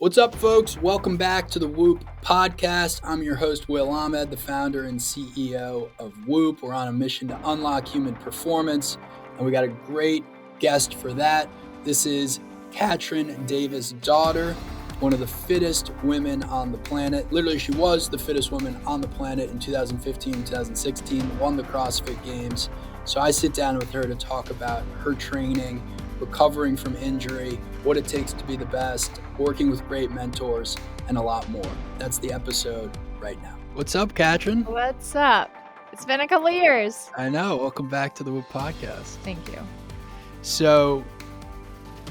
What's up, folks? Welcome back to the Whoop podcast. I'm your host, Will Ahmed, the founder and CEO of Whoop. We're on a mission to unlock human performance, and we got a great guest for that. This is Katrin Davíðsdóttir, one of the fittest women on the planet. Literally, she was the fittest woman on the planet in 2015, 2016, won the CrossFit Games. So I sit down with her to talk about her training, recovering from injury, what it takes to be the best, working with great mentors, and a lot more. That's the episode right now. What's up, Katrin? What's up? It's been a couple of years. I know. Welcome back to the Whoop podcast. Thank you. So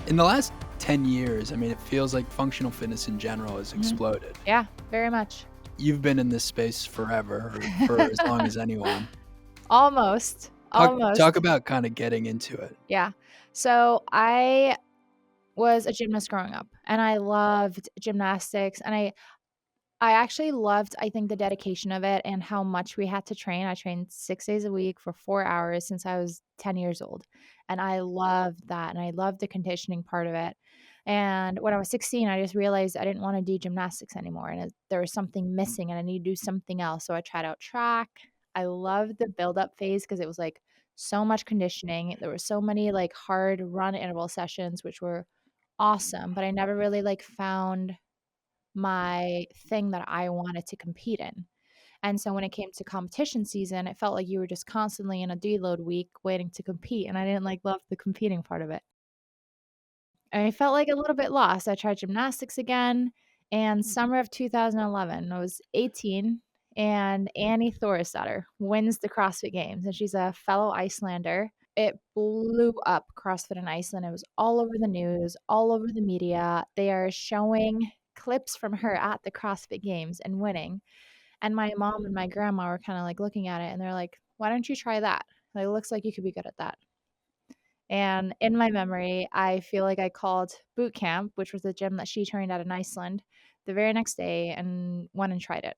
in the last 10 years, it feels like functional fitness in general has exploded. Yeah, very much. You've been in this space forever, or for as long as anyone. Almost. Talk about kind of getting into it. Yeah. So I was a gymnast growing up, and I loved gymnastics, and I actually loved, I think, the dedication of it and how much we had to train. I trained 6 days a week for 4 hours since I was 10 years old, and I loved that, and I loved the conditioning part of it. And when I was 16, I just realized I didn't want to do gymnastics anymore, and there was something missing, and I needed to do something else. So I tried out track. I loved the build-up phase because it was like so much conditioning. There were so many like hard run interval sessions, which were awesome, but I never really found my thing that I wanted to compete in. And so when it came to competition season, it felt like you were just constantly in a deload week waiting to compete, and I didn't love the competing part of it. I felt like a little bit lost. I tried gymnastics again, and summer of 2011, I was 18, and Annie Thorisdottir wins the CrossFit Games, and she's a fellow Icelander. It blew up CrossFit in Iceland. It was all over the news, all over the media. They are showing clips from her at the CrossFit Games and winning. And my mom and my grandma were kind of looking at it, and they're like, why don't you try that? It looks like you could be good at that. And in my memory, I feel like I called boot camp, which was the gym that she trained at in Iceland, the very next day and went and tried it.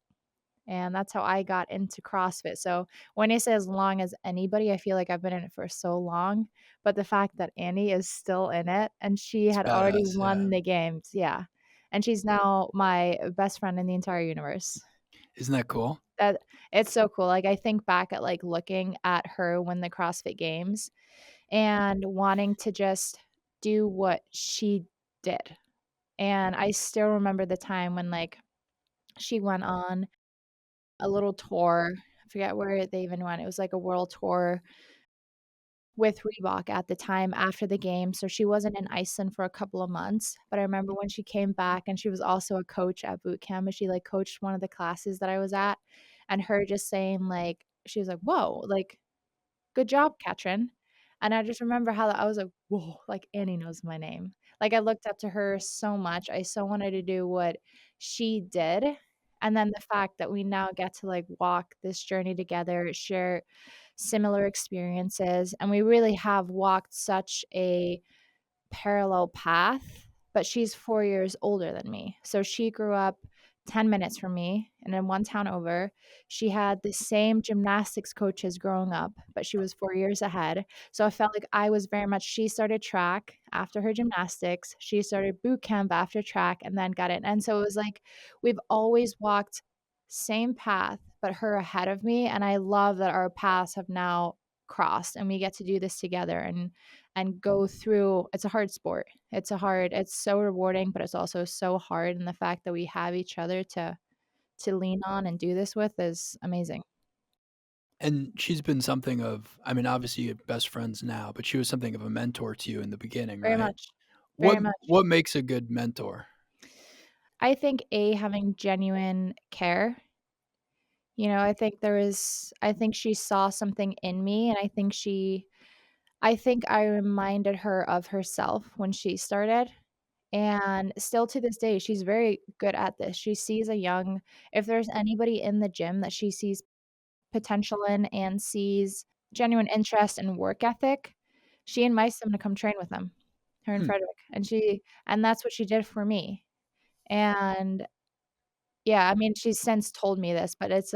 And that's how I got into CrossFit. So when I say as long as anybody, I feel like I've been in it for so long. But the fact that Annie is still in it and she had already won the games. Yeah. And she's now my best friend in the entire universe. Isn't that cool? It's so cool. I think back at looking at her win the CrossFit Games and wanting to just do what she did. And I still remember the time when she went on a little tour. I forget where they even went. It was a world tour with Reebok at the time after the game. So she wasn't in Iceland for a couple of months. But I remember when she came back, and she was also a coach at boot camp, and she coached one of the classes that I was at, and her just saying she was like, whoa, good job, Katrin. And I just remember how I was like, whoa, Annie knows my name. I looked up to her so much. I so wanted to do what she did. And then the fact that we now get to walk this journey together, share similar experiences, and we really have walked such a parallel path, but she's 4 years older than me. So she grew up 10 minutes from me and in one town over. She had the same gymnastics coaches growing up, but she was 4 years ahead. So I felt like I was very much, she started track after her gymnastics. She started boot camp after track and then got it. And so it was we've always walked same path, but her ahead of me. And I love that our paths have now crossed and we get to do this together and go through. It's a hard sport. It's so rewarding, but it's also so hard. And the fact that we have each other to lean on and do this with is amazing. And she's been something of, obviously you're best friends now, but she was something of a mentor to you in the beginning, right? Very much. Very much. What makes a good mentor? I think having genuine care. I think she saw something in me, and I think I reminded her of herself when she started. And still to this day, she's very good at this. She sees if there's anybody in the gym that she sees potential in and sees genuine interest and work ethic, she invites them to come train with them, her and Frederick. And that's what she did for me. And yeah, she's since told me this, but it's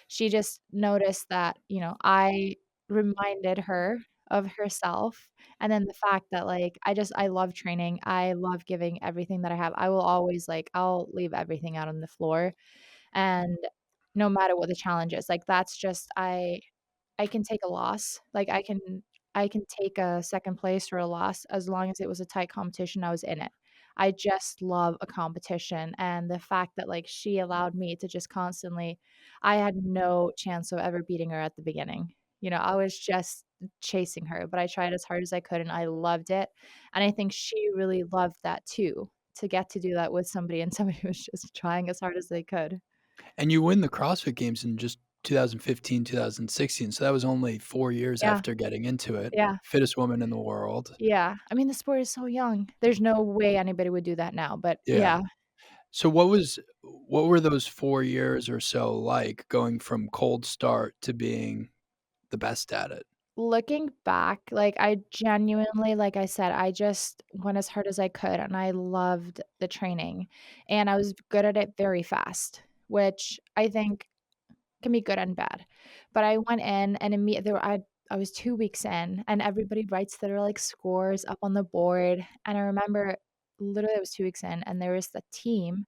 she just noticed that, I reminded her of herself. And then the fact that, like, I love training. I love giving everything that I have. I will always, like, I'll leave everything out on the floor, and no matter what the challenge is, like, that's just I can take a loss. Like, I can take a 2nd place or a loss as long as it was a tight competition, I was in it. I just love a competition, and the fact that, like, she allowed me to just constantly I had no chance of ever beating her at the beginning. I was just chasing her, but I tried as hard as I could, and I loved it, and I think she really loved that too, to get to do that with somebody and somebody who was just trying as hard as they could. And you win the CrossFit Games in just 2015, 2016, so that was only 4 years Yeah, after getting into it. yeah. Fittest woman in the world. Yeah, I mean, the sport is so young. There's no way anybody would do that now, but Yeah. yeah. So what were those 4 years or so like going from cold start to being the best at it? Looking back, like, I genuinely like I said, I just went as hard as I could, and I loved the training, and I was good at it very fast, which I think can be good and bad. But I went in and there were I was 2 weeks in, and everybody writes their, like, scores up on the board, and I remember literally I was 2 weeks in, and there was the team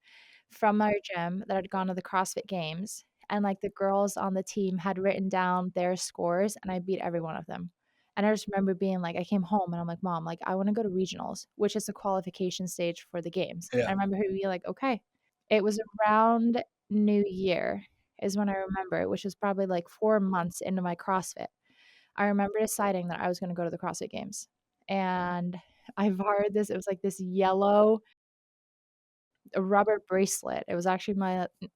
from our gym that had gone to the CrossFit Games, and, like, the girls on the team had written down their scores, and I beat every one of them. And I just remember being like I came home and I'm like, "Mom, like, I wanna go to regionals," which is the qualification stage for the games. I Yeah. remember her being like, "Okay." It was around New Year is when I remember it, which was probably, like, 4 months into my CrossFit. I remember deciding that I was gonna go to the CrossFit Games, and I borrowed this it was, like, this yellow a rubber bracelet. It was actually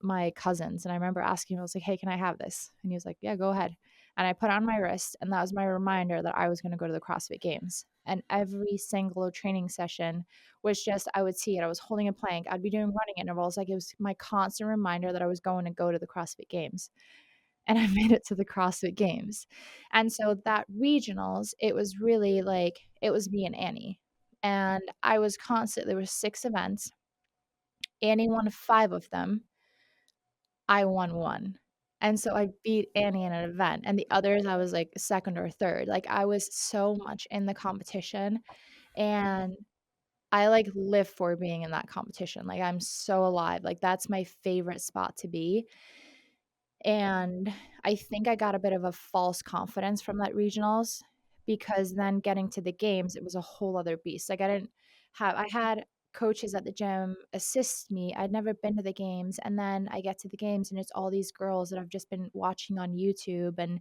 my cousin's, and I remember asking him, I was like, "Hey, can I have this?" And he was like, "Yeah, go ahead." And I put it on my wrist, and that was my reminder that I was gonna go to the CrossFit Games. And every single training session was just I would see it. I was holding a plank. I'd be doing running intervals. Like, it was my constant reminder that I was going to go to the CrossFit Games. And I made it to the CrossFit Games. And so that regionals, it was really like it was me and Annie. And I was constant there were 6 events. Annie won 5 of them, I won 1. And so I beat Annie in an event, and the others, I was, like, 2nd or 3rd. Like, I was so much in the competition, and I, like, live for being in that competition. Like, I'm so alive. Like, that's my favorite spot to be. And I think I got a bit of a false confidence from that regionals because then getting to the games, it was a whole other beast. Like I had coaches at the gym assist me. I'd never been to the games, and then I get to the games and it's all these girls that I've just been watching on YouTube, and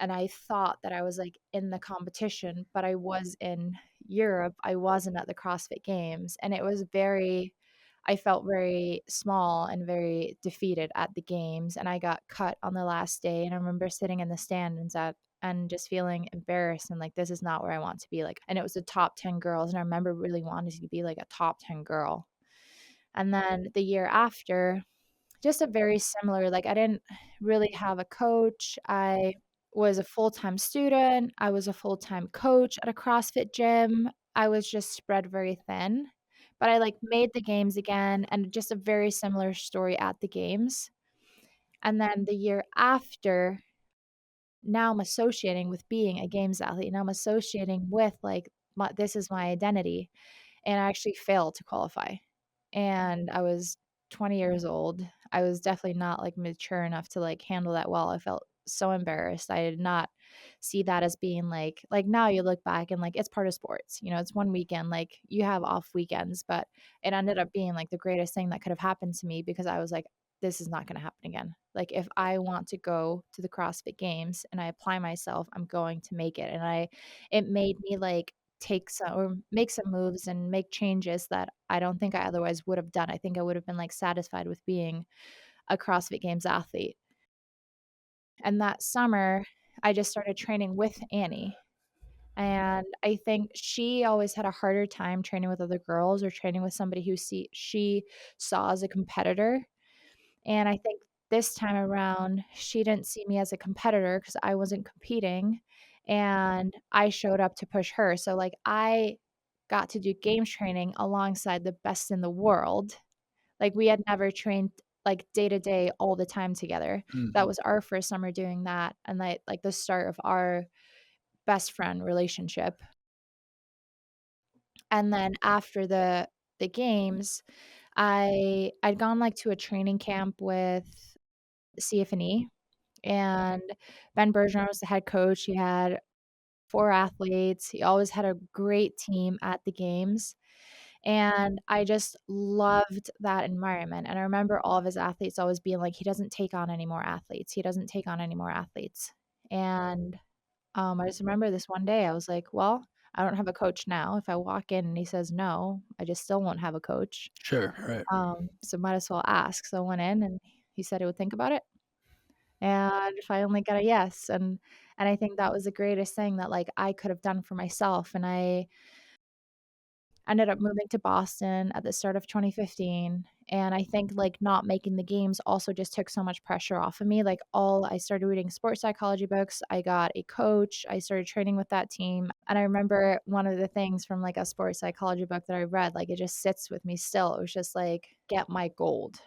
I thought that I was, like, in the competition, but I was in Europe. I wasn't at the CrossFit Games, and it was very I felt very small and very defeated at the games, and I got cut on the last day, and I remember sitting in the stands and just feeling embarrassed and like, "This is not where I want to be," like and it was the top 10 girls, and I remember really wanting to be, like, a top 10 girl. And then the year after, just a very similar like, I didn't really have a coach. I was a full-time student. I was a full-time coach at a CrossFit gym. I was just spread very thin, but I, like, made the games again and just a very similar story at the games. And then the year after, now I'm associating with being a games athlete, now I'm associating with, like, my this is my identity, and I actually failed to qualify. And I was 20 years old. I was definitely not, like, mature enough to, like, handle that well. I felt so embarrassed. I did not see that as being, now you look back and, like, it's part of sports, it's one weekend, like, you have off weekends, but it ended up being, like, the greatest thing that could have happened to me because I was like, "This is not gonna happen again." Like, if I want to go to the CrossFit Games and I apply myself, I'm going to make it, and it made me, like, take some or make some moves and make changes that I don't think I otherwise would have done. I think I would have been, like, satisfied with being a CrossFit Games athlete. And that summer, I just started training with Annie, and I think she always had a harder time training with other girls or training with somebody who she saw as a competitor, and I think this time around, she didn't see me as a competitor because I wasn't competing, and I showed up to push her. So, like, I got to do games training alongside the best in the world. Like, we had never trained, like, day to day all the time together. That Mhm. was our first summer doing that, and, like, the start of our best friend relationship. And then after the games, I'd gone, like, to a training camp with CF&E, and Ben Bergeron was the head coach. He had 4 athletes. He always had a great team at the games, and I just loved that environment, and I remember all of his athletes always being like, "He doesn't take on any more athletes. He doesn't take on any more athletes." And I just remember this one day, I was like, "Well, I don't have a coach now. If I walk in and he says no, I just still won't have a coach. Sure, right. So might as well ask." So I went in and he said he would think about it, and finally got a yes, and I think that was the greatest thing that, like, I could have done for myself, and I ended up moving to Boston at the start of 2015, and I think, like, not making the games also just took so much pressure off of me, like, all I started reading sports psychology books, I got a coach, I started training with that team, and I remember one of the things from, like, a sports psychology book that I read, like, it just sits with me still, it was just like, "Get my gold."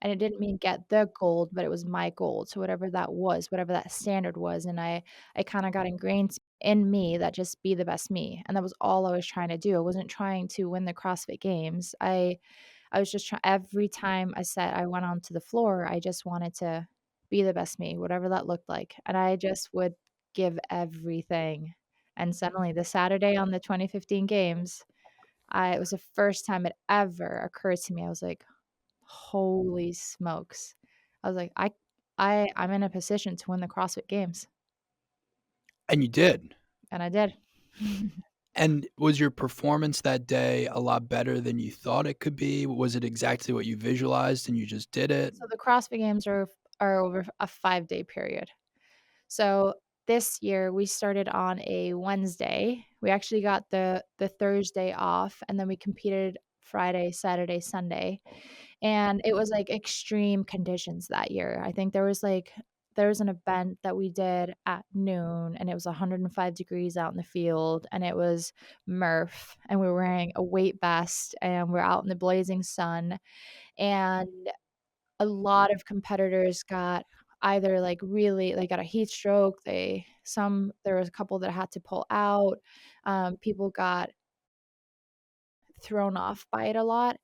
And it didn't mean get the gold, but it was my gold, so whatever that was, whatever that standard was, and I kinda got ingrained in me that just be the best me, and that was all I was trying to do. I wasn't trying to win the CrossFit Games. I was just try every time I said I went onto the floor, I just wanted to be the best me, whatever that looked like, and I just would give everything. And suddenly, the Saturday on the 2015 games, I it was the first time it ever occurred to me. I was like, "Holy smokes." I was like, I'm in a position to win the CrossFit Games," And you did. and I did. And was your performance that day a lot better than you thought it could be? Was it exactly what you visualized and you just did it? So the CrossFit Games are over a 5-day period. So this year, we started on a Wednesday. We actually got the Thursday off, and then we competed Friday, Saturday, Sunday. And it was, like, extreme conditions that year. I think there was an event that we did at noon, and it was 105 degrees out in the field, and it was Murph, and we were wearing a weight vest, and we're out in the blazing sun, and a lot of competitors got either, like, really they got a heat stroke, there was a couple that had to pull out, people got thrown off by it a lot.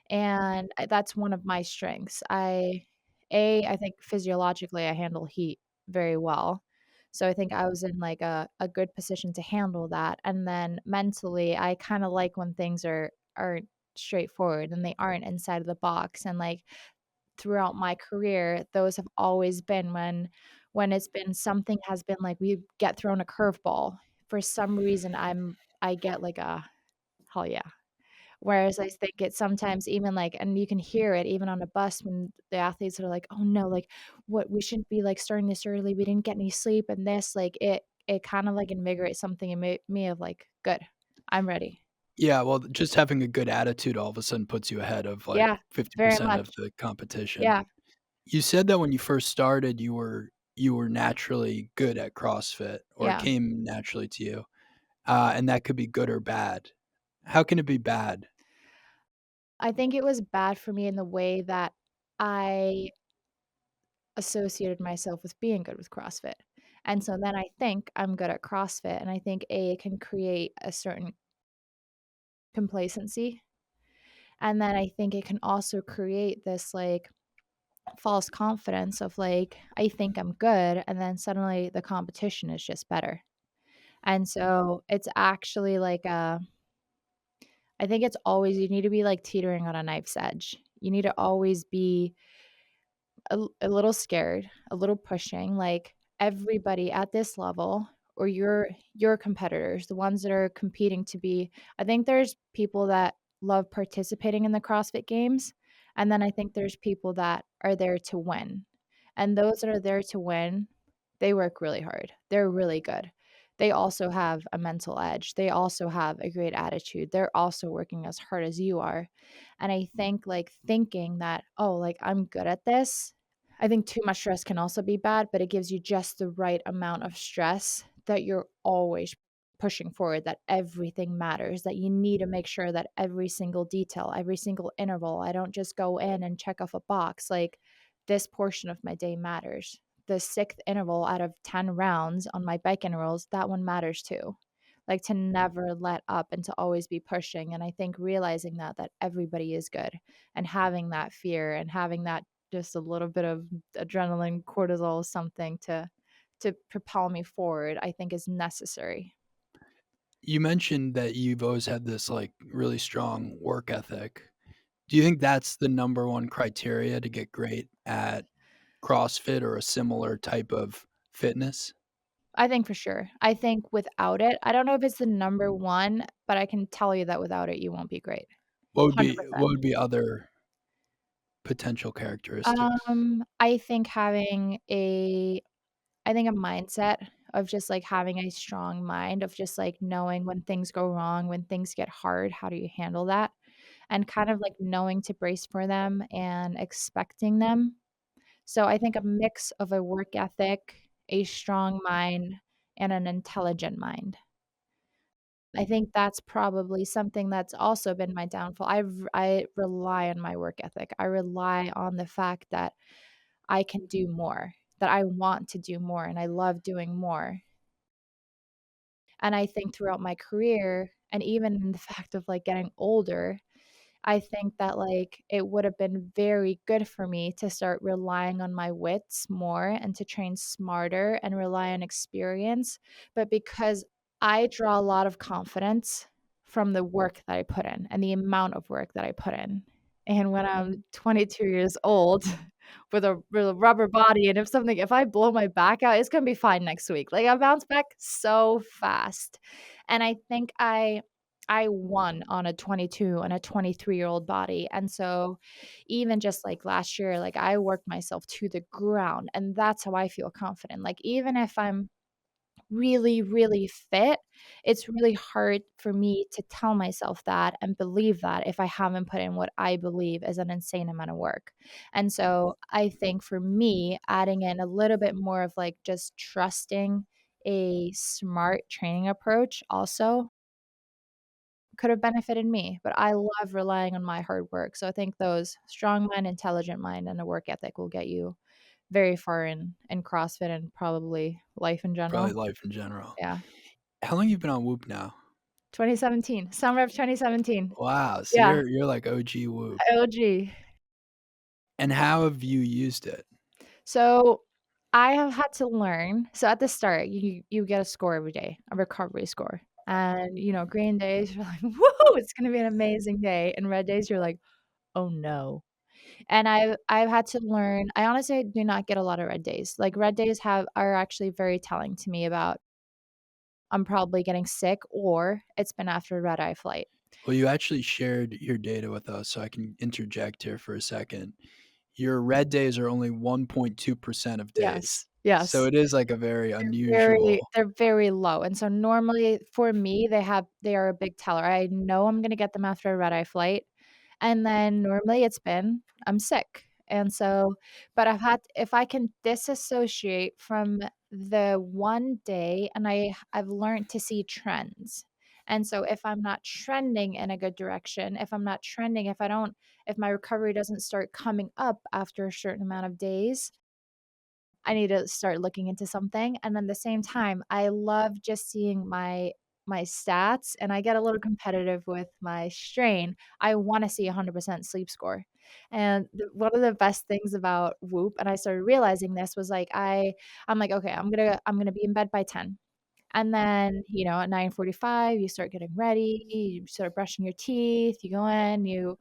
And that's one of my strengths. I think physiologically I handle heat very well. So I think I was in, like, a good position to handle that, and then mentally, I kinda like when things are straightforward and they aren't inside of the box, and, like, throughout my career, those have always been when it's been something has been like we get thrown a curveball. For some reason, I get like a, "Hell yeah." Whereas I think it's sometimes even, like and you can hear it even on a bus when the athletes are like, "Oh, no, like, what we shouldn't be, like, starting this early, we didn't get any sleep," and this, like, it kind of, like, invigorates something in me of, like, "Good, I'm ready." Yeah, well, just having a good attitude all of a sudden puts you ahead of, like, Yeah, very 50% of much. the competition. Yeah, You said that when you first started, you were naturally good at CrossFit or it yeah. came naturally to you, and that could be good or bad. How can it be bad? I think it was bad for me in the way that I associated myself with being good with CrossFit, and so then I think I'm good at CrossFit, and I think, A, it can create a certain complacency. And then I think it can also create this, like, false confidence of, like, I think I'm good, and then suddenly the competition is just better. And so it's actually like I think it's always you need to be, like, teetering on a knife's edge. You need to always be a little scared, a little pushing, like, everybody at this level or your competitors, the ones that are competing to be I think there's people that love participating in the CrossFit Games, and then I think there's people that are there to win. And those that are there to win, they work really hard. They're really good. They also have a mental edge. They also have a great attitude. They're also working as hard as you are. And I think, like, thinking that, "Oh, like, I'm good at this." I think too much stress can also be bad, but it gives you just the right amount of stress that you're always pushing forward, that everything matters, that you need to make sure that every single detail, every single interval, I don't just go in and check off a box, like, this portion of my day matters. the 6th interval out of 10 rounds on my bike intervals, that one matters too. Like to never let up and to always be pushing. And I think realizing that everybody is good and having that fear and having that just a little bit of adrenaline, cortisol, something to propel me forward, I think is necessary. You mentioned that you've always had this like really strong work ethic. Do you think that's the number one criteria to get great at CrossFit or a similar type of fitness? I think for sure. I think without it, I don't know if it's the number one, but I can tell you that without it, you won't be great. What would be 100%. other potential characteristics? I think having a mindset of just, like, having a strong mind of just, like, knowing when things go wrong, when things get hard, how do you handle that? And kind of, like, knowing to brace for them and expecting them. So I think a mix of a work ethic, a strong mind, and an intelligent mind. I think that's probably something that's also been my downfall. I rely on my work ethic. I rely on the fact that I can do more, that I want to do more, and I love doing more. And I think throughout my career, and even in the fact of, like, getting older, I think that, like, it would have been very good for me to start relying on my wits more and to train smarter and rely on experience, but because I draw a lot of confidence from the work that I put in and the amount of work that I put in, and when I'm 22 years old with a rubber body, and if I blow my back out, it's gonna be fine next week, like, I bounce back so fast, and I think I won on a 22 and a 23-year-old body, and so even just, like, last year, like, I worked myself to the ground, and that's how I feel confident, like, even if I'm really, really fit, it's really hard for me to tell myself that and believe that if I haven't put in what I believe is an insane amount of work, and so I think for me, adding in a little bit more of, like, just trusting a smart training approach also could have benefited me, but I love relying on my hard work, so I think those strong mind, intelligent mind, and a work ethic will get you very far in CrossFit and probably life in Probably general. life in general. Yeah. How long you been on Whoop now? 2017, summer of 2017. Wow, so Yeah, you're like OG Whoop. OG. And how have you used it? So, I have had to learn so at the start, you get a score every day, a recovery score, and, green days, you're like, "Woo, it's gonna be an amazing day," and red days, you're like, "Oh, no." And I've had to learn I honestly do not get a lot of red days. Like, red days are actually very telling to me about I'm probably getting sick or it's been after a red-eye flight. Well, you actually shared your data with us, so I can interject here for a second. Your red days are only 1.2% of days. Yes, yes. So it is like a very Very unusual. they're very low, and so normally for me, they are a big teller. I know I'm gonna get them after a red-eye flight, and then normally it's been, I'm sick, and so but if I can disassociate from the one day and I've learned to see trends, and so if I'm not trending in a good direction, if I'm not trending, if my recovery doesn't start coming up after a certain amount of days, I need to start looking into something, and then the same time, I love just seeing my stats, and I get a little competitive with my strain. I wanna see 100% sleep score, and one of the best things about Whoop, and I started realizing this, was, like, I'm like, "Okay, I'm gonna be in bed by 10." And then, at 9:45, you start getting ready, you start brushing your teeth, you go in, you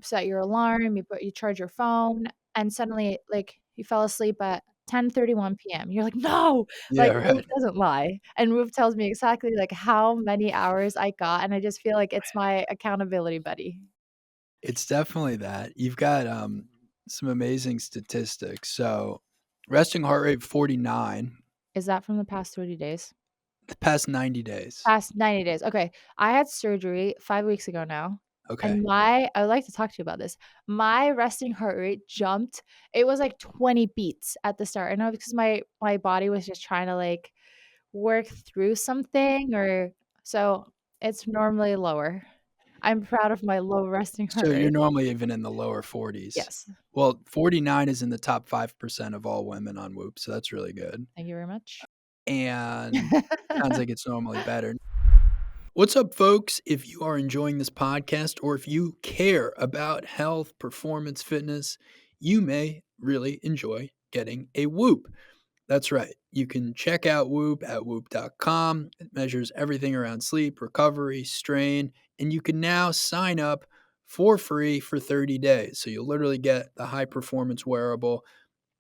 set your alarm, you charge your phone, and suddenly, like, you fell asleep at 10:31 PM. You're like, "No!" Yeah, Like, right. Whoop doesn't lie, and Whoop tells me exactly, like, how many hours I got, and I just feel like it's my accountability buddy. It's definitely that. You've got, some amazing statistics. So, resting heart rate 49 Is that from the past 30 days? the past 90 days. Past 90 days, okay. I had surgery 5 weeks ago now, Okay. and I would like to talk to you about this. My resting heart rate jumped. It was like 20 beats at the start. I know because my body was just trying to, like, work through something, or so it's normally lower. I'm proud of my low resting heart So you're rate. normally even in the lower 40s. Yes. Well, 49 is in the top 5% of all women on Whoop, so that's really good. Thank you very much. And sounds like it's normally better. What's up, folks? If you are enjoying this podcast or if you care about health, performance, fitness, you may really enjoy getting a Whoop. That's right. You can check out Whoop at whoop.com. It measures everything around sleep, recovery, strain, and you can now sign up for free for 30 days. So you'll literally get the high performance wearable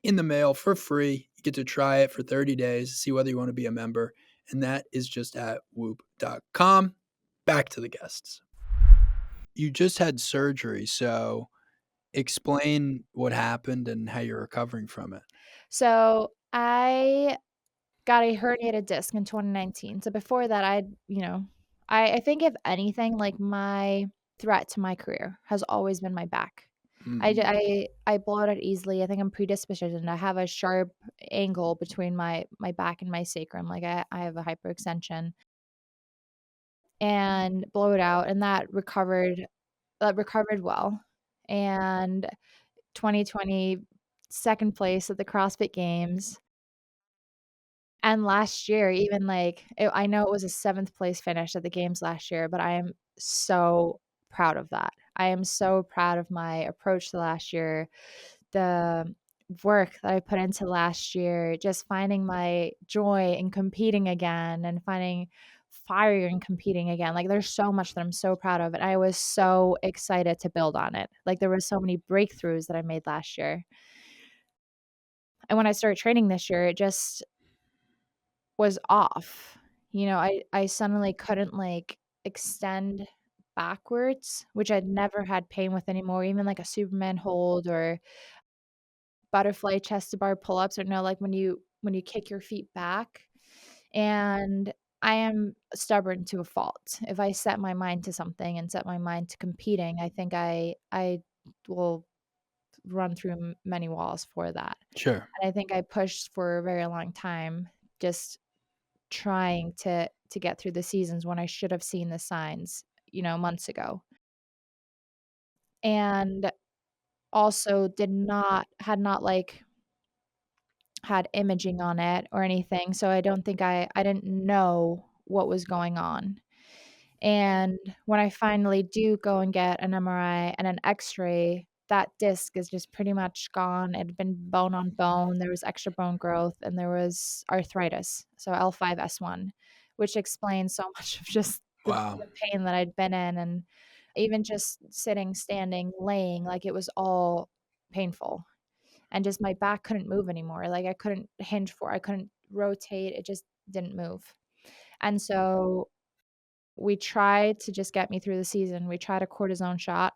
in the mail for free. You get to try it for 30 days, see whether you want to be a member. And that is just at whoop.com. Back to the guests. You just had surgery, so explain what happened and how you're recovering from it. So, I got a herniated disc in 2019. So before that, I think if anything, like, my threat to my career has always been my back. Mm, I blow it out easily. I think I'm predispositioned. I have a sharp angle between my back and my sacrum. Like, I have a hyperextension and blow it out, and that recovered well. And 2020, 2nd place at the CrossFit Games. And last year, even, like, I know it was a 7th place finish at the games last year, but I am so proud of that. I am so proud of my approach to last year, the work that I put into last year, just finding my joy in competing again and finding fire in competing again. Like, there's so much that I'm so proud of, and I was so excited to build on it. Like, there were so many breakthroughs that I made last year. And when I started training this year, it just was off. I suddenly couldn't, like, extend backwards, which I'd never had pain with anymore, even, like, a Superman hold or butterfly chest to bar pull-ups, or, no, like, when you kick your feet back, and I am stubborn to a fault. If I set my mind to something and set my mind to competing, I think I will run through many walls for that, sure. and I think I pushed for a very long time, just trying to get through the seasons when I should have seen the signs, months ago. And also had not, like, had imaging on it or anything, so I don't think I didn't know what was going on. And when I finally do go and get an MRI and an X-ray, that disc is just pretty much gone. It had been bone on bone, there was extra bone growth, and there was arthritis, so L5-S1, which explains so much of just Wow. the pain that I'd been in, and even just sitting, standing, laying, like, it was all painful, and just my back couldn't move anymore, like, I couldn't rotate, it just didn't move. And so we tried to just get me through the season. We tried a cortisone shot.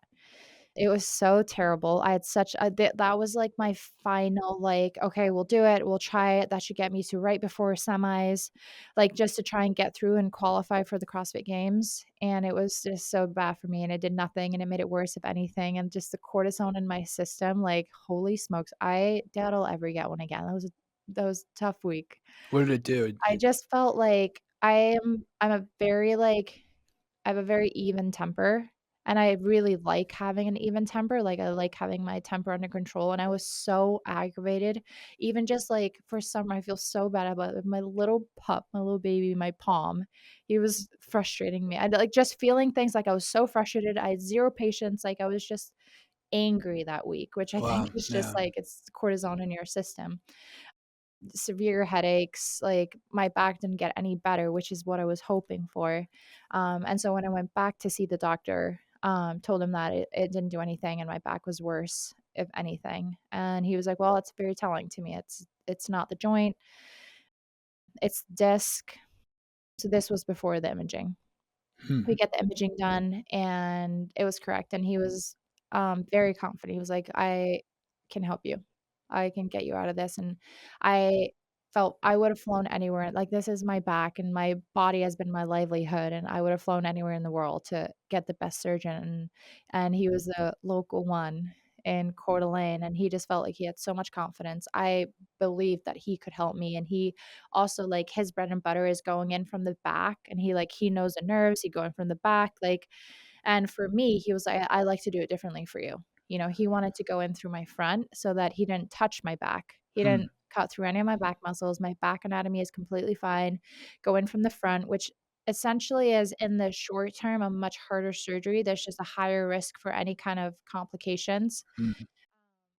It was so terrible. I had such a that was, like, my final, like, "Okay, we'll do it. We'll try it." That should get me to right before semis, like, just to try and get through and qualify for the CrossFit Games, and it was just so bad for me, and it did nothing, and it made it worse, if anything, and just the cortisone in my system, like, holy smokes, I doubt I'll ever get one again. That was a tough week. What did it do? I just felt like I'm a very, like, I have a very even temper, and I really like having an even temper, like, I like having my temper under control, and I was so aggravated, even just, like, for some I feel so bad about it. My little pup, my little baby, my Palm, he was frustrating me. I like, just feeling things, like, I was so frustrated, I had 0 patience, like, I was just angry that week, which I think Wow. is just, Yeah. like, it's cortisone in your system. Severe headaches, like, my back didn't get any better, which is what I was hoping for, and so when I went back to see the doctor, told him that it didn't do anything and my back was worse, if anything, and he was like, "Well, it's very telling to me. It's not the joint, it's disc." So this was before the imaging. Hmm. We get the imaging done, and it was correct, and he was, very confident. He was like, "I can help you. I can get you out of this," and I felt I would have flown anywhere. Like, this is my back, and my body has been my livelihood, and I would have flown anywhere in the world to get the best surgeon, and he was the local one in Coeur d'Alene, and he just felt like he had so much confidence. I believed that he could help me, and he also, like, his bread and butter is going in from the back, and he knows the nerves, he go in from the back, like, And for me, he was like, I like to do it differently for you. You know, he wanted to go in through my front so that he didn't touch my back. He Hmm. didn't cut through any of my back muscles. My back anatomy is completely fine. Go in from the front, which essentially is in the short term a much harder surgery. There's just a higher risk for any kind of complications. Hmm.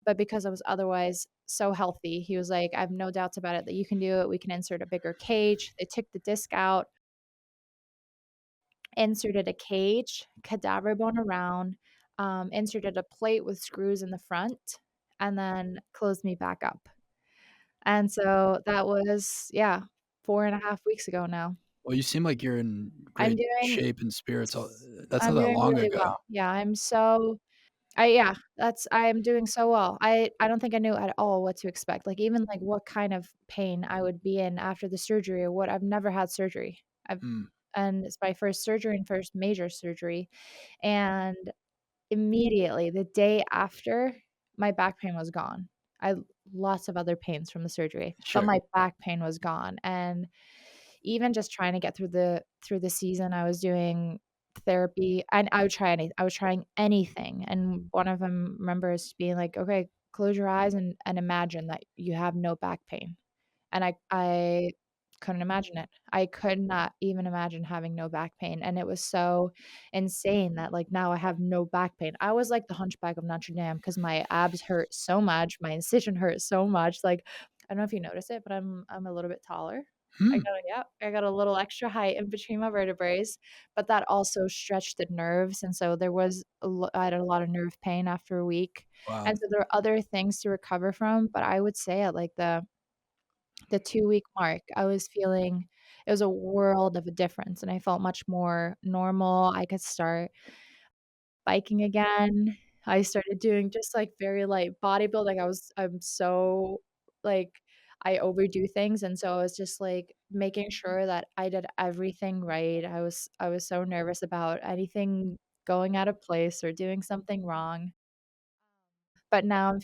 But because I was otherwise so healthy, he was like, I have no doubts about it that you can do it. We can insert a bigger cage. They took the disc out, inserted a cage, cadaver bone around, inserted a plate with screws in the front, and then closed me back up. And so that was, yeah, 4.5 weeks ago now. Well, you seem like you're in I'm great doing shape and spirits. That's not I'm that doing long really ago. well. Yeah, I'm doing so well. I don't think I knew at all what to expect. Like even like what kind of pain I would be in after the surgery or what. I've never had surgery. I've Mm. and it's my first surgery and first major surgery. And immediately the day after, my back pain was gone. I lots of other pains from the surgery, but Sure. my back pain was gone. And even just trying to get through the season, I was doing therapy and I was trying anything. And one of them remembers being like, "Okay, close your eyes and imagine that you have no back pain." And I couldn't imagine it. I could not even imagine having no back pain, and it was so insane that, like, now I have no back pain. I was like the hunchback of Notre Dame because my abs hurt so much, my incision hurt so much, like, I don't know if you notice it, but I'm a little bit taller. Hmm. I got a little extra height in between my vertebrae, but that also stretched the nerves, and so I had a lot of nerve pain after a week, Wow. and so there are other things to recover from, but I would say at, like, the 2-week mark, I was feeling it was a world of a difference, and I felt much more normal. I could start biking again. I started doing just, like, very light bodybuilding. I'm so like, I overdo things, and so I was just, like, making sure that I did everything right. I was so nervous about anything going out of place or doing something wrong. But now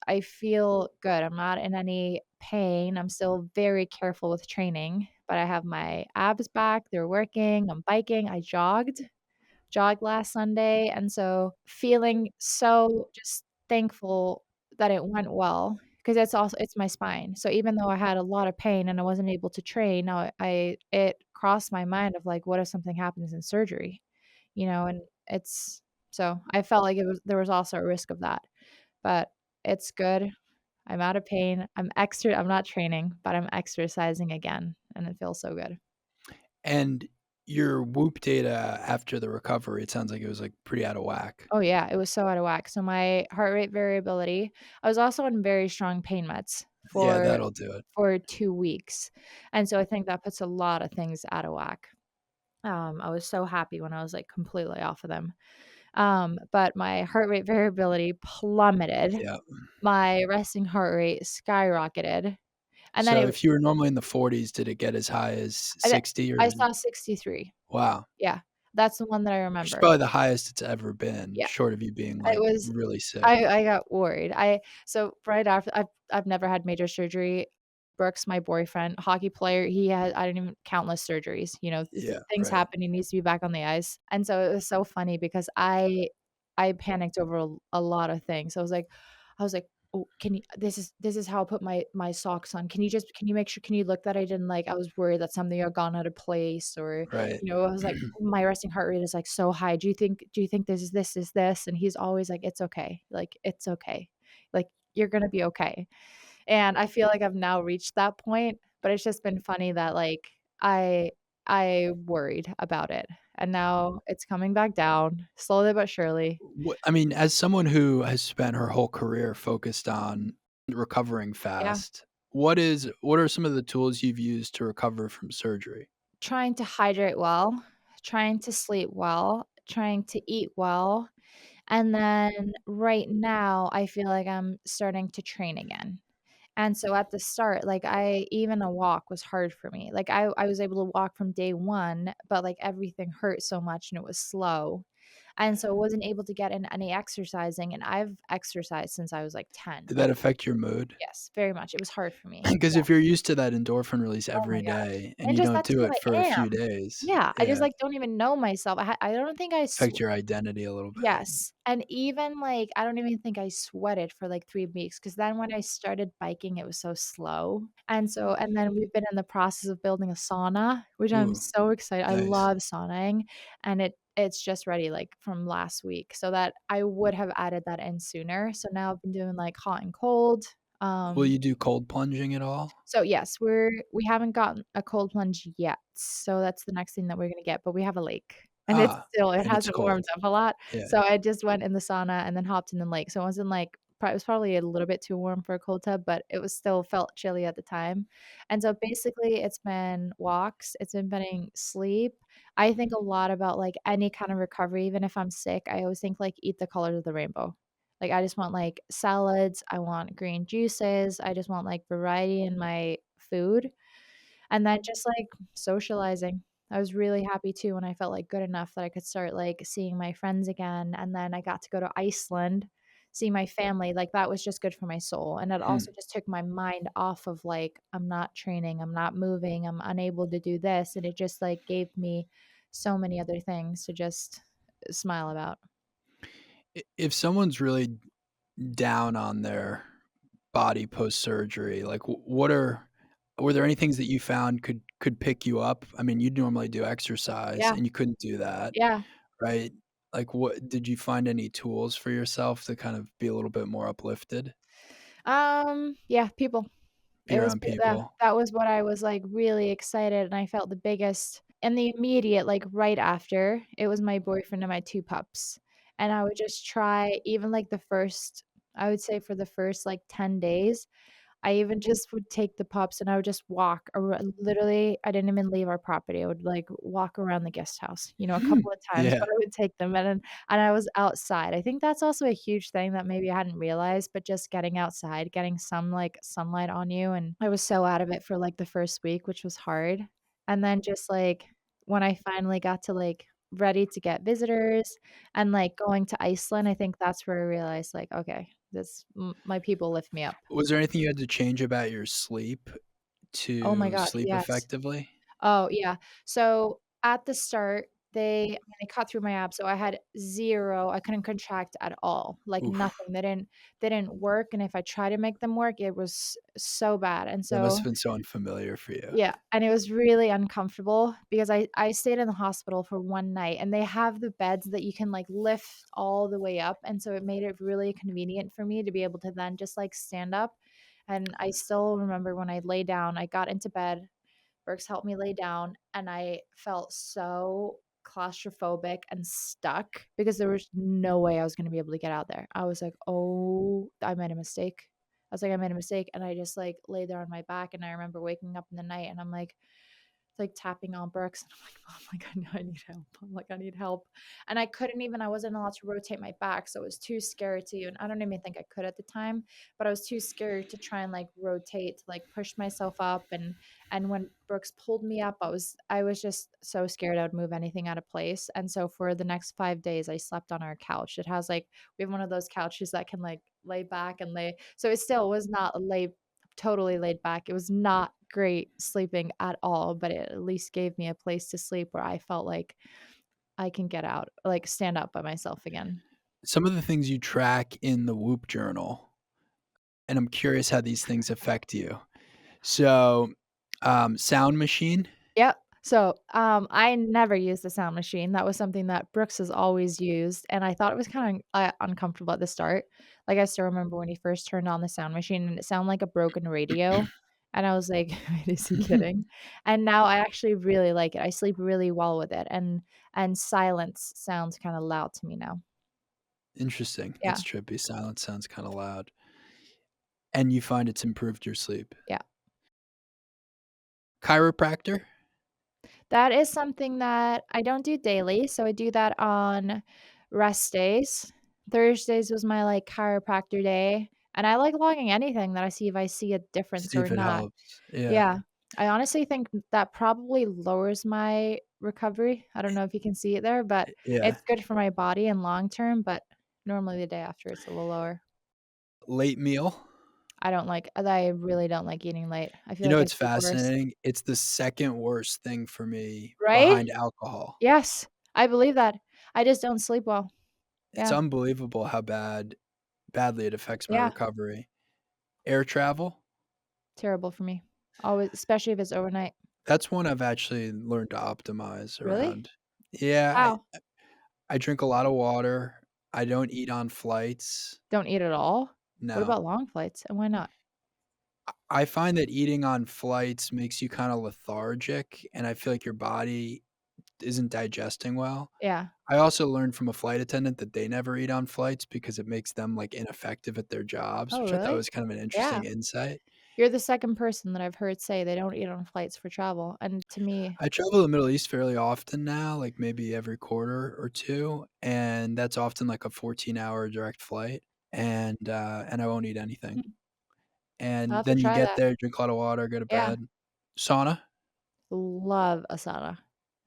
I feel good. I'm not in any pain. I'm still very careful with training, but I have my abs back. They're working. I'm biking. I jogged last Sunday. And so feeling so just thankful that it went well because it's my spine. So even though I had a lot of pain and I wasn't able to train, now it crossed my mind of like, what if something happens in surgery? And it's so I felt like there was also a risk of that. But it's good. I'm out of pain. I'm not training, but I'm exercising again, and it feels so good. And your Whoop data after the recovery, it sounds like it was like pretty out of whack. Oh, yeah, it was so out of whack. So my heart rate variability I was also on very strong pain meds Yeah, for that'll do it. 2 weeks, and so I think that puts a lot of things out of whack. I was so happy when I was, like, completely off of them. But my heart rate variability plummeted. Yeah. My resting heart rate skyrocketed, and then So if you were normally in the 40s, did it get as high as I th 60 or I saw 63. wow. Yeah, that's the one that I Which is remember. probably the highest it's ever been, Yeah, short of you being, it like, was really sick. I got worried. I so right after I've never had major surgery. Brooks, my boyfriend, hockey player, he had I didn't even countless surgeries, Yeah, things right. happen, he needs to be back on the ice, and so it was so funny because I panicked over a lot of things. I was like, "Oh, can you this is how I put my socks on. Can you make sure can you look that I didn't like I was worried that something had gone out of place or, Right. I was like, "My resting heart rate is, like, so high. Do you think this is this?" And he's always like, "It's okay. Like, it's okay. Like, you're gonna be okay." And I feel like I've now reached that point, but it's just been funny that, like, I I worried about it, and now it's coming back down slowly but surely. I mean, as someone who has spent her whole career focused on recovering Yeah. fast, what are some of the tools you've used to recover from surgery? Trying to hydrate well, trying to sleep well, trying to eat well, and then right now, I feel like I'm starting to train again. And so at the start, like, even a walk was hard for me. Like, I was able to walk from day 1, but, like, everything hurt so much and it was slow. And so I wasn't able to get in any exercising, and I've exercised since I was like 10. Did that affect your mood? Yes, very much. It was hard for me. Because Yeah. if you're used to that endorphin release Oh my every gosh. day and And you just don't that's do who it for I a few am. days, Yeah, I just, yeah, like, don't even know myself. I don't think I affect your identity a little bit. yes, and even, like, I don't even think I sweated for, like, 3 weeks, because then when I started biking, it was so slow, and then we've been in the process of building a sauna, which I'm Ooh, so excited. I nice. love sauning, and it's just ready, like, from last week, so that I would have added that in sooner, so now I've been doing, like, hot and cold, Will um you do cold plunging at all? so, yes, we haven't gotten a cold plunge yet, so that's the next thing that we're gonna get, but we have a lake, and it And it's hasn't warmed cold. up a lot, Yeah. so I just went in the sauna and then hopped in the lake, so it wasn't, like it was probably a little bit too warm for a cold tub, but it was still felt chilly at the time, and so basically it's been walks, it's been sleep. I think a lot about, like, any kind of recovery, even if I'm sick, I always think, like, eat the colors of the rainbow. Like, I just want, like, salads, I want green juices, I just want, like, variety in my food, and then just, like, socializing. I was really happy too when I felt, like, good enough that I could start, like, seeing my friends again, and then I got to go to Iceland, see my family, like, that was just good for my soul, and it Hmm. also just took my mind off of, like, I'm not training, I'm not moving, I'm unable to do this, and it just, like, gave me so many other things to just smile about. If someone's really down on their body post-surgery, like, were there any things that you found could pick you up? I mean, you'd normally do exercise, Yeah, and you couldn't do that, yeah. right? Like, what did you find any tools for yourself to kind of be a little bit more uplifted? Yeah, people. Be It was around p yeah, people? that was what I was, like, really excited, and I felt the biggest in the immediate, like, right after, it was my boyfriend and my 2 pups, and I would just try even, like, the first I would say for the first, like, 10 days, I even just would take the pups and I would just walk literally, I didn't even leave our property. I would, like, walk around the guest house, a couple of times, Yeah. but I would take them and I was outside. I think that's also a huge thing that maybe I hadn't realized, but just getting outside, getting some, like, sunlight on you, and I was so out of it for, like, the first week, which was hard, and then just, like, when I finally got to, like, ready to get visitors and, like, going to Iceland, I think that's where I realized, like, "Okay, my people lift me up." Was there anything you had to change about your sleep Oh my to god, sleep yes. effectively? Oh, yeah. So, at the start, they cut through my abs, so I had 0 I couldn't contract at all, like, Oof, nothing. They didn't work, and if I tried to make them work, it was so bad, and that must so have been so unfamiliar for you. yeah, and it was really uncomfortable because I stayed in the hospital for 1 night, and they have the beds that you can, like, lift all the way up, and so it made it really convenient for me to be able to then just, like, stand up, and I still remember when I lay down, I got into bed, Brooks helped me lay down, and I felt so claustrophobic and stuck because there was no way I was gonna be able to get out there. I was like, "Oh, I made a mistake." I was like, "I made a mistake," and I just, like, lay there on my back, and I remember waking up in the night, and I'm like, tapping on Brooks, and I'm like, "Mom, like, I need help. I'm like, I need help." And I wasn't allowed to rotate my back, so it was too scary to and I don't even think I could at the time, but I was too scared to try and, like, rotate, to, like, push myself up, and when Brooks pulled me up, I was just so scared I would move anything out of place, and so for the next 5 days, I slept on our couch. It has, like we have one of those couches that can, like, lay back and lay so it still was not lay totally laid back. It was not great sleeping at all, but it at least gave me a place to sleep where I felt like I can get out, like, stand up by myself again. Some of the things you track in the Whoop journal, and I'm curious how these things affect you. So, sound machine? Yep. So, I never used the sound machine. That was something that Brooks has always used, and I thought it was kinda, uncomfortable at the start. Like, I still remember when he first turned on the sound machine, and it sounded like a broken radio, and I was like, "Is he kidding?" And now I actually really like it. I sleep really well with it, and silence sounds kinda loud to me now. Interesting, Yeah, that's trippy. Silence sounds kinda loud. And you find it's improved your sleep. yeah. Chiropractor? That is something that I don't do daily, so I do that on rest days. Thursdays was my, like, chiropractor day, and I like logging anything that I see if I see a difference See or if it not. helps. Yeah. Yeah. I honestly think that probably lowers my recovery. I don't know if you can see it there, but Yeah. it's good for my body and long term, but normally the day after it's a little lower. Late meal. I really don't like eating late. I feel You like know, I it's sleep worse. fascinating. It's the second worst thing for me Right? behind alcohol. Yes, I believe that. I just don't sleep well. It's Yeah, unbelievable how badly it affects my yeah, recovery. Air travel, terrible for me. Always, especially if it's overnight. that's one I've actually learned to optimize Really? around. Yeah, How? I drink a lot of water. I don't eat on flights. Don't eat at all? What No. about long flights, and why not? I find that eating on flights makes you kinda lethargic, and I feel like your body isn't digesting well. Yeah. I also learned from a flight attendant that they never eat on flights because it makes them, like, ineffective at their jobs, Oh, which I thought really? was kind of an Yeah. interesting insight. You're the second person that I've heard say they don't eat on flights for travel, and to me I travel to the Middle East fairly often now, like, maybe every quarter or 2, and that's often, like, a 14-hour direct flight, and I won't eat anything. hmm, I'll And have to then you try get that. there, drink a lot of water, go to Yeah. bed. Sauna? Love asana.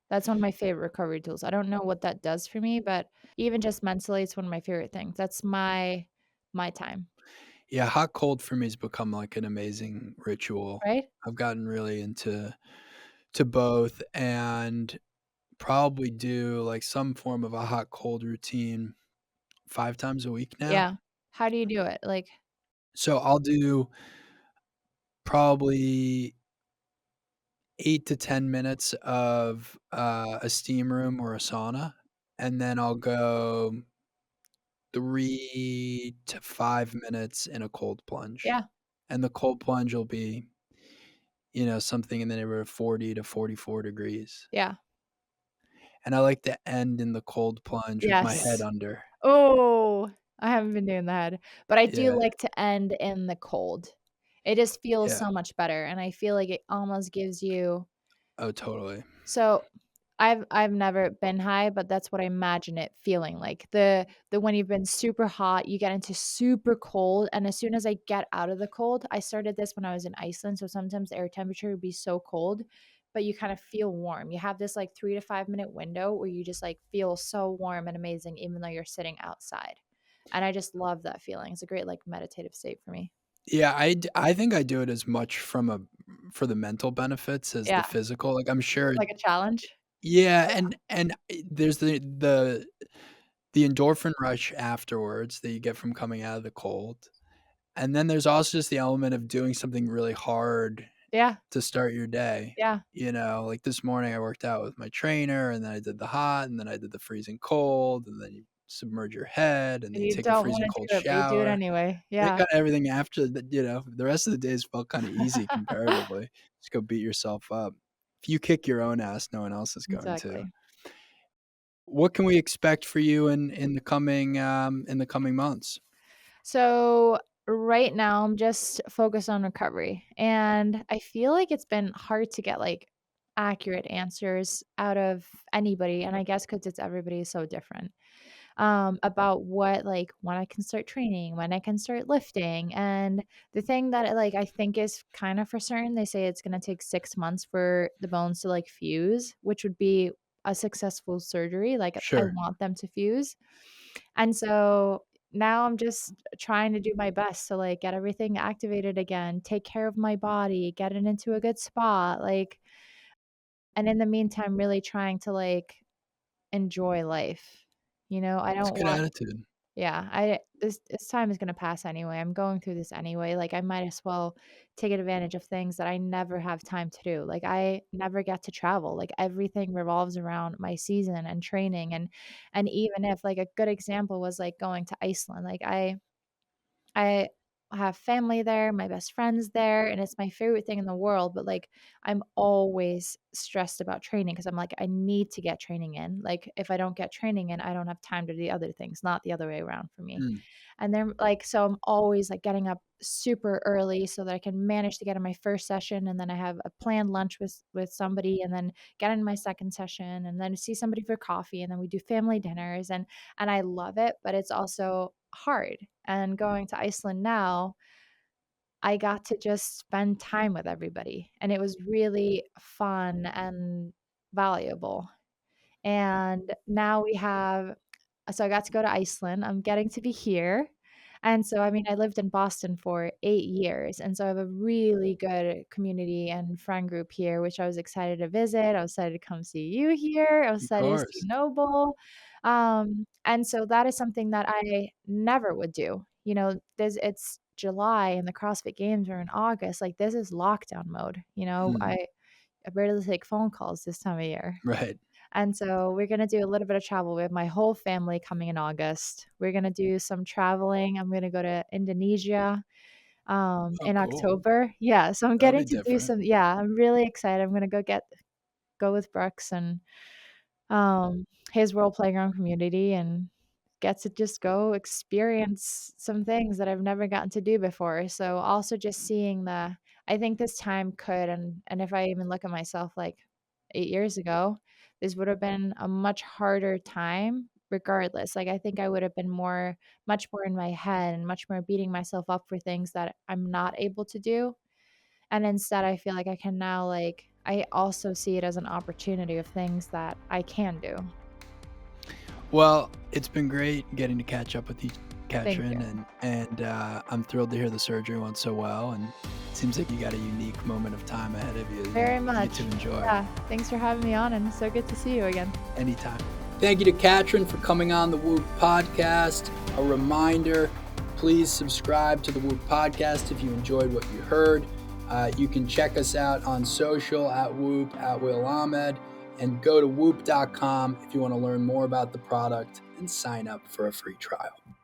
That's one of my favorite recovery tools. I don't know what that does for me, but even just mentally, it's one of my favorite things. That's my time, Yeah, hot cold for me has become, like, an amazing ritual. right? I've gotten really into to both and probably do, like, some form of a hot cold routine 5 times a week now. Yeah. How do you do it? Like, So I'll do probably 8 to 10 minutes of, a steam room or a sauna, and then I'll go 3 to 5 minutes in a cold plunge. yeah, And the cold plunge will be, something in the neighborhood of 40 to 44 degrees. yeah. And I like to end in the cold plunge with my head Yes. under. Oh, I haven't been doing that, but I do Yeah, like to end in the cold. It just feels yeah. so much better, and I feel like it almost gives you Oh, totally. so I've never been high, but that's what I imagine it feeling like. The when you've been super hot, you get into super cold, and as soon as I get out of the cold, I started this when I was in Iceland, so sometimes the air temperature would be so cold, but you kind of feel warm. You have this like 3 to 5 minute window where you just like feel so warm and amazing even though you're sitting outside. And I just love that feeling. It's a great like meditative state for me. Yeah, I think I do it as much for the mental benefits as the Yeah, physical, like, I'm sure. like a challenge. Yeah, Yeah. and there's the endorphin rush afterwards that you get from coming out of the cold, and then there's also just the element of doing something really hard Yeah. to start your day. Yeah. Like this morning I worked out with my trainer, and then I did the hot, and then I did the freezing cold, and then you submerge your head, and then And you you take a don't freezing wanna cold do it, but you do it shower. anyway. And then Yeah, kinda everything after that, the rest of the days felt kinda easy comparatively. Just go beat yourself up. If you kick your own ass, no one else is going to. exactly. What can we expect for you in the coming months? So, right now, I'm just focused on recovery, and I feel like it's been hard to get, like, accurate answers out of anybody, and I guess because it's everybody is so different, about what like, when I can start training, when I can start lifting, and the thing that, like, I think is kinda for certain, they say it's gonna take 6 months for the bones to, like, fuse, which would be a successful surgery, like, I Sure. want them to fuse, and so now I'm just trying to do my best to, like, get everything activated again, take care of my body, get it into a good spot, like and in the meantime, really trying to, like, enjoy life, I It's a don't good want attitude. yeah, I this time is gonna pass anyway, I'm going through this anyway, like, I might as well take advantage of things that I never have time to do, like, I never get to travel, like, everything revolves around my season and training, and even if like, a good example was, like, going to Iceland, like, I have family there, my best friend's there, and it's my favorite thing in the world, but, like, I'm always stressed about training because 'cause I'm like, "I need to get training in." Like, if I don't get training in, I don't have time to do the other things, not the other way around for me. Mm. And then, like so I'm always, like, getting up super early so that I can manage to get in my first session, and then I have a planned lunch with somebody, and then get in my second session, and then see somebody for coffee, and then we do family dinners, and I love it, but it's also hard. And going to Iceland now, I got to just spend time with everybody, and it was really fun, and valuable. And now so I got to go to Iceland. I'm getting to be here. And so, I mean, I lived in Boston for 8 years, and so I have a really good community and friend group here, which I was excited to visit. I was excited to come see you here. I was Of excited to see course. Noble. And so that is something that I never would do. It's July and the CrossFit Games are in August. Like, this is lockdown mode. Hmm. I barely take phone calls this time of year. Right. And so we're gonna do a little bit of travel. We have my whole family coming in August. We're gonna do some traveling. I'm gonna go to Indonesia, Oh, in cool. October. Yeah, so I'm That'll getting be to do different. I'm really excited. I'm gonna go with Brooks and his World Playground community and get to just go experience some things that I've never gotten to do before. So also just seeing I think this time could, and if I even look at myself like 8 years ago, this would have been a much harder time regardless. Like, I think I would have been much more in my head and much more beating myself up for things that I'm not able to do. And instead, I feel like I can now, I also see it as an opportunity of things that I can do. Well, it's been great getting to catch up with you, Thank Katrin, you. and I'm thrilled to hear the surgery went so well. And it seems like you got a unique moment of time ahead of you Very that you get to much. enjoy Yeah. Thanks for having me on, and so good to see you again. anytime. Thank you to Katrin for coming on the Whoop podcast. A reminder, please subscribe to the Whoop podcast if you enjoyed what you heard. You can check us out on social at Whoop, at Will Ahmed, and go to whoop.com if you want to learn more about the product and sign up for a free trial.